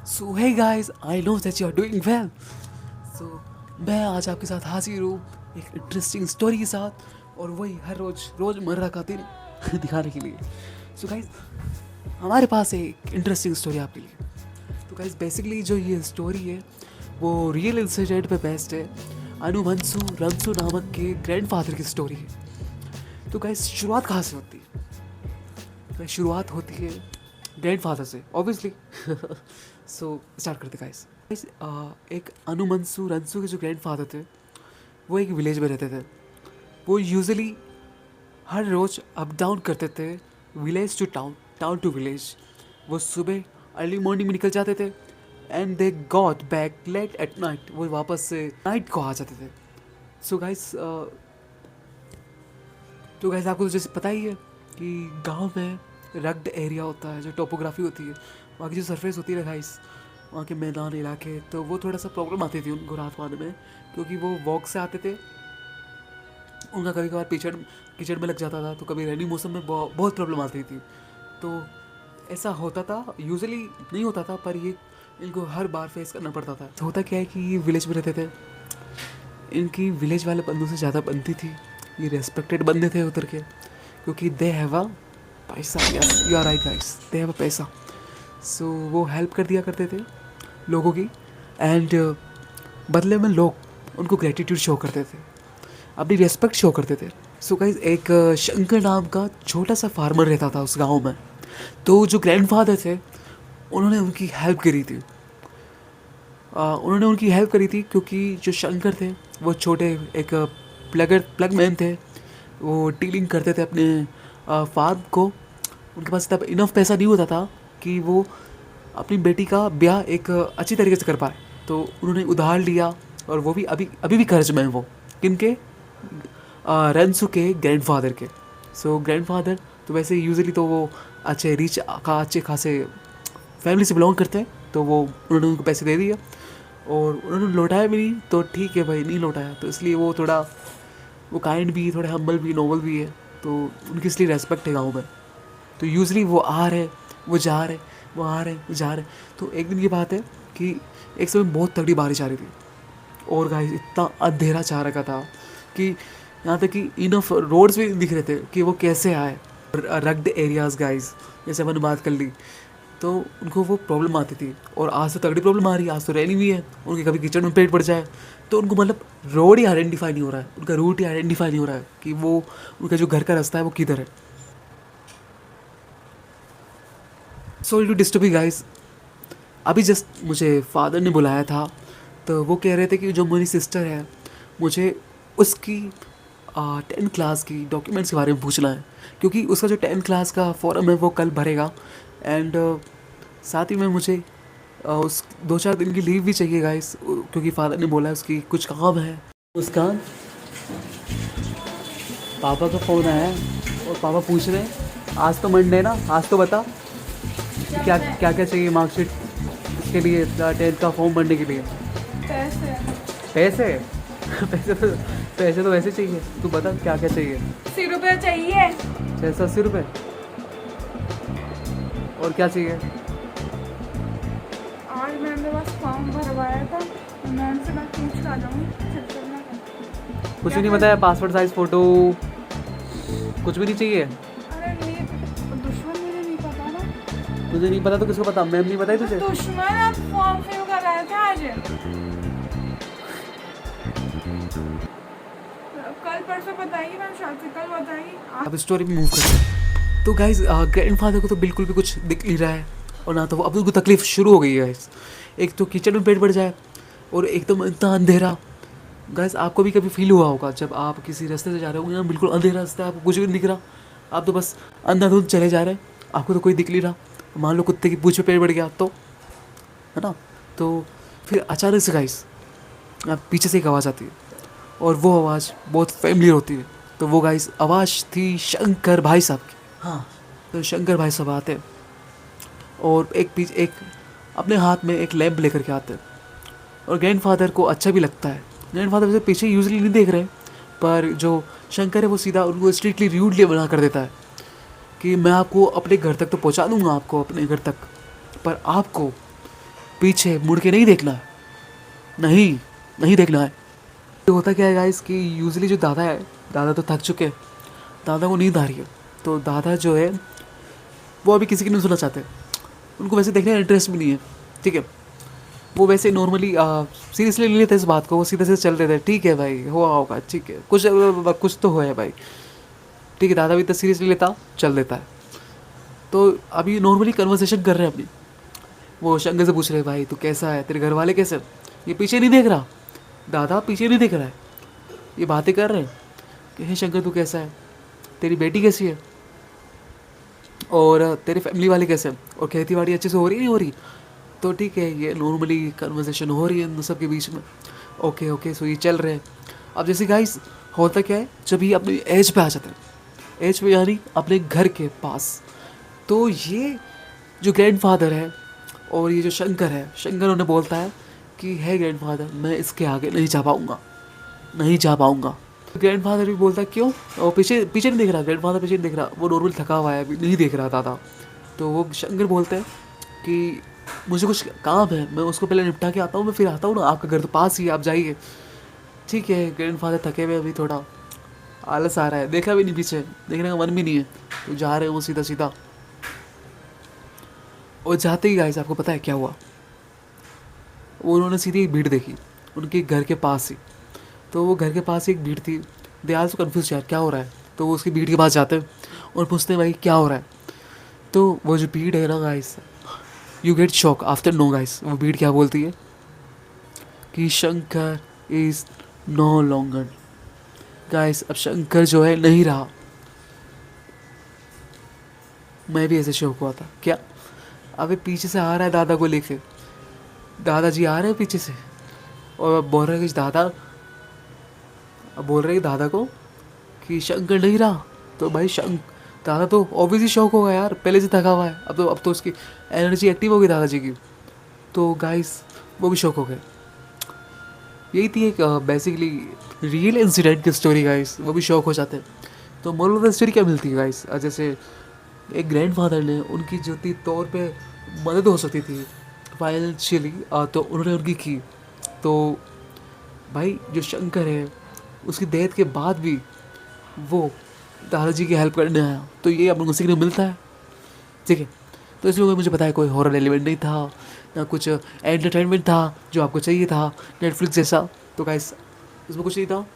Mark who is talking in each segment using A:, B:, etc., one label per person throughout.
A: So hey guys, I know that you are doing well. So मैं आज आपके साथ हाजिर हूँ एक इंटरेस्टिंग स्टोरी के साथ, और वही हर रोज़मर्रा का दिन दिखाने के लिए। सो गाइस, हमारे पास है एक इंटरेस्टिंग स्टोरी आपके लिए। तो गाइस, बेसिकली जो ये स्टोरी है वो रियल इंसिडेंट पे बेस्ड है। अनुमंसू रंसू नामक के ग्रैंडफादर की स्टोरी है। तो गाइस, शुरुआत कहाँ से होती है? तो शुरुआत होती है ग्रैंडफादर से, ऑब्वियसली। सो स्टार्ट करते गाइस। एक अनुमंसू रंसू के जो ग्रैंडफादर थे वो एक विलेज में रहते थे। वो यूजुअली हर रोज़ अप डाउन करते थे, village to town, town to village. वो सुबह अर्ली मॉर्निंग में निकल जाते थे and they got back late at night. वो वापस से नाइट को आ जाते थे। सो गाइस, आपको तो जैसे पता ही है कि गांव में रग्ड एरिया होता है, जो टोपोग्राफी होती है, वहाँ की जो सरफेस होती है ना गाइस, वहाँ के मैदान इलाके, तो वो थोड़ा सा प्रॉब्लम आती थी उनको रात को आने में, क्योंकि वो वॉक से आते थे। उनका कभी कभार कीचड़ में लग जाता था, तो कभी रेनी मौसम में बहुत प्रॉब्लम आती थी। तो ऐसा होता था, यूजुअली नहीं होता था, पर ये इनको हर बार फेस करना पड़ता था। तो होता क्या है कि ये विलेज में रहते थे, इनकी विलेज वाले बंदों से ज़्यादा बनती थी। ये रेस्पेक्टेड बंदे थे उधर के, क्योंकि दे हैव अ पैसा। Yes, you are right guys, they have a पैसा। सो वो हेल्प कर दिया करते थे लोगों की, एंड बदले में लोग उनको ग्रेटिट्यूड शो करते थे, अपनी रेस्पेक्ट शो करते थे। सो गाइस, एक शंकर नाम का छोटा सा फार्मर रहता था उस गांव में। तो जो ग्रैंडफादर थे उन्होंने उनकी हेल्प करी थी। क्योंकि जो शंकर थे वो छोटे एक प्लगमैन थे। वो डीलिंग करते थे अपने फार्म को। उनके पास तब इनफ पैसा नहीं होता था कि वो अपनी बेटी का ब्याह एक अच्छी तरीके से कर पाए। तो उन्होंने उधार लिया, और वो भी अभी अभी भी कर्ज में है वो। किनके? रंसू के ग्रैंडफादर के। सो ग्रैंडफादर तो वैसे यूजुअली तो वो अच्छे खासे फैमिली से बिलोंग करते हैं, तो वो उन्होंने उनको पैसे दे दिया, और उन्होंने लौटाया भी नहीं तो ठीक है भाई, नहीं लौटाया तो इसलिए वो थोड़ा वो काइंड भी, थोड़े हम्बल भी, नोबल भी है, तो उनकी इसलिए रेस्पेक्ट है गाँव में। तो यूजुअली वो आ रहे, वो जा रहे, वो आ रहे, वो जा रहे। तो एक दिन की बात है कि एक समय बहुत तगड़ी बारिश आ रही थी, और गाइस इतना अंधेरा चाह रखा था कि यहाँ तक कि इनफ रोड्स भी दिख रहे थे कि वो कैसे आए। रग्ड एरियाज गाइस, जैसे मैंने बात कर ली, तो उनको वो प्रॉब्लम आती थी। और आज तो तगड़ी प्रॉब्लम आ रही है, आज तो रैनी भी है, उनके कभी किचन में पेट पड़ जाए तो उनको मतलब रोड ही आइडेंटिफाई नहीं हो रहा है, उनका रूट ही आइडेंटिफाई नहीं हो रहा है कि वो उनका जो घर का रास्ता है वो किधर है। Sorry to disturb you guys, अभी जस्ट मुझे फादर ने बुलाया था, तो वो कह रहे थे कि जो मेरी सिस्टर है, मुझे उसकी 10th क्लास की डॉक्यूमेंट्स के बारे में पूछना है, क्योंकि उसका जो 10th क्लास का फॉर्म है वो कल भरेगा। एंड साथ ही में मुझे उस 2-4 दिन की लीव भी चाहिए गाइस, क्योंकि फादर ने बोला है उसकी कुछ काम है। उसका पापा का फ़ोन आया है, और पापा पूछ रहे हैं आज तो मंडे है ना, आज तो बता क्या क्या क्या चाहिए मार्कशीट इसके लिए, 10th का फॉर्म भरने के लिए।
B: पैसे
A: पैसे? पैसे तो वैसे चाहिए, तू बता क्या क्या चाहिए।
B: 80 रुपये चाहिए।
A: 680 रुपये? और क्या चाहिए?
B: आज मैंने बस फॉर्म भरवाया था, मैम से मैं पूछ कर जाऊँगी।
A: कुछ भी नहीं बताया? पासपोर्ट साइज फ़ोटो कुछ भी नहीं चाहिए?
B: अरे नहीं, दुश्मन मुझे नहीं पता ना।
A: तुझे नहीं पता तो किसको पता? मैम नहीं बताई तुझे?
B: दुश्मन अब फॉर्म फिल कर रहे थे आज, कल परसों बताएगी मैम, शायद से कल बताएगी।
A: अब स्टोरी में मूव करते हैं। तो गाइज, ग्रैंडफादर को तो बिल्कुल भी कुछ दिख नहीं रहा है, और ना तो वो, अब उनको तकलीफ शुरू हो गई है गाइज। एक तो किचन में पेट बढ़ जाए, और एकदम इतना अंधेरा। गाइज, आपको भी कभी फील हुआ होगा जब आप किसी रास्ते से जा रहे हो, यहाँ बिल्कुल अंधेरा रास्ता है, आपको कुछ भी नहीं दिख रहा, आप तो बस अंधाधुंध चले जा रहे हैं, आपको तो कोई दिख नहीं रहा। मान लो कुत्ते की पूंछ पे पेट बढ़ गया तो, है ना? तो फिर अचानक से गाइज पीछे से एक आवाज़ आती है, और वो आवाज़ बहुत फैमिलियर होती है। तो वो गाइस आवाज़ थी शंकर भाई साहब की। हाँ, तो शंकर भाई साहब आते हैं, और एक अपने हाथ में एक लैंप लेकर के आते हैं, और ग्रैंडफादर को अच्छा भी लगता है। ग्रैंडफादर वैसे पीछे यूजुअली नहीं देख रहे, पर जो शंकर है वो सीधा उनको स्ट्रिक्टली रूडली मना कर देता है कि मैं आपको अपने घर तक तो पहुंचा दूंगा, आपको अपने घर तक, पर आपको पीछे मुड़ के नहीं देखना है, नहीं नहीं देखना है। तो होता क्या है गाइस कि यूजुअली जो दादा है, दादा तो थक चुके हैं, दादा को नींद आ रही है, तो दादा जो है वो अभी किसी की नहीं सुनना चाहते, उनको वैसे देखने का इंटरेस्ट भी नहीं है, ठीक है। वो वैसे नॉर्मली सीरियसली ले लेते हैं इस बात को, वो सीधे से चल देते हैं, ठीक है भाई हुआ होगा, ठीक है कुछ तो हुआ है भाई, ठीक है। दादा भी इतना सीरियसली लेता, चल देता है। तो अभी नॉर्मली कन्वर्सेशन कर रहे हैं अपनी, वो शंकर से पूछ रहे हैं भाई तू कैसा है, तेरे घर वाले कैसे हैं? ये पीछे नहीं देख रहा, दादा पीछे नहीं देख रहा है, ये बातें कर रहे हैं कि हे शंकर तू कैसा है, तेरी बेटी कैसी है, और तेरे फैमिली वाले कैसे हैं, और खेती बाड़ी अच्छे से हो रही है नहीं हो रही। तो ठीक है, ये नॉर्मली कन्वर्सेशन हो रही है इन सब के बीच में, ओके ओके, सो ये चल रहे हैं। अब जैसे गाइस होता क्या है, जब ये अपनी एज पे आ जाते हैं, एज पे यानी अपने घर के पास, तो ये जो ग्रैंडफादर है और ये जो शंकर है, शंकर उन्हें बोलता है कि है ग्रैंडफादर मैं इसके आगे नहीं जा पाऊँगा, नहीं जा पाऊँगा। ग्रैंडफादर भी बोलता है क्यों, और पीछे पीछे नहीं देख रहा, ग्रैंडफादर पीछे नहीं देख रहा, वो नॉर्मल थका हुआ है अभी, नहीं देख रहा दादा। तो वो शंकर बोलते हैं कि मुझे कुछ काम है, मैं उसको पहले निपटा के आता हूँ, मैं फिर आता हूँ ना, आपका घर तो पास ही है, आप जाइए। ठीक है, ग्रैंडफादर थके हुए अभी, थोड़ा आलस आ रहा है, देखा भी नहीं पीछे, देखने का मन भी नहीं है, तो जा रहे हैं वो सीधा सीधा। और जाते ही गाइस आपको पता है क्या हुआ, वो उन्होंने सीधी एक भीड़ देखी उनके घर के पास ही। तो वो घर के पास ही एक भीड़ थी, दे आर सो कन्फ्यूज यार क्या हो रहा है। तो वो उसकी भीड़ के पास जाते हैं और पूछते हैं भाई क्या हो रहा है। तो वो जो भीड़ है ना guys, you get shock after no guys, वो भीड़ क्या बोलती है कि Shankar is no longer. Guys अब शंकर जो है नहीं रहा। मैं भी ऐसे शौक हुआ था क्या, अबे पीछे से आ रहा है दादा को लेके, दादाजी आ रहे हैं पीछे से, और अब बोल रहे हैं कि दादा, अब बोल रहे हैं दादा को कि शंकर नहीं रहा। तो भाई दादा तो ऑब्वियसली शौक होगा यार, पहले से थका हुआ है, अब तो उसकी एनर्जी एक्टिव होगी दादाजी की। तो गाइस वो भी शौक हो गए। यही थी एक बेसिकली रियल इंसिडेंट की स्टोरी गाइस, वो भी शौक हो जाते हैं। तो मोरल ऑफ द स्टोरी क्या मिलती है गाइस, जैसे एक ग्रैंडफादर ने उनकी जो थी तौर पे मदद हो सकती थी फाइनेंशियली, तो उन्होंने उनकी की। तो भाई जो शंकर है उसकी डेथ के बाद भी वो दादाजी की हेल्प करने आया, तो ये अपन को सीखने को मिलता है, ठीक है। तो इसलिए मुझे पता है कोई हॉरर एलिमेंट नहीं था, ना कुछ एंटरटेनमेंट था जो आपको चाहिए था नेटफ्लिक्स जैसा। तो गाइस इसमें कुछ नहीं था।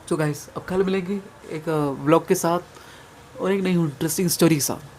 A: तो गाइस अब कल मिलेंगे एक व्लॉग के साथ और एक नई इंटरेस्टिंग स्टोरी के साथ।